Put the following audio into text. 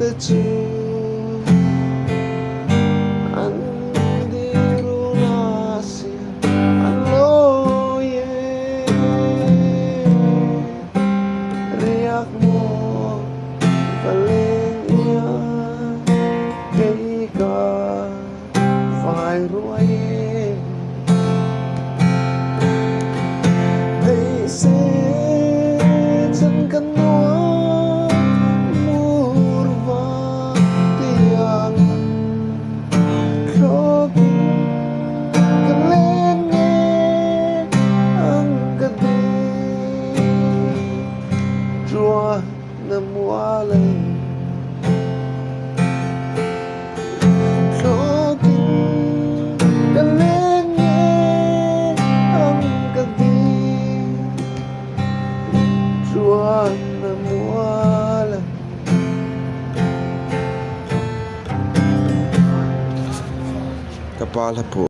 the truth. Andiro nasi aloye riak mo paling iya kay ka phải ruai they say chân cần nói mùa và tiếng khóc cần lên nghe ang gabi chúa nằm qua lên na muala. Kapala po.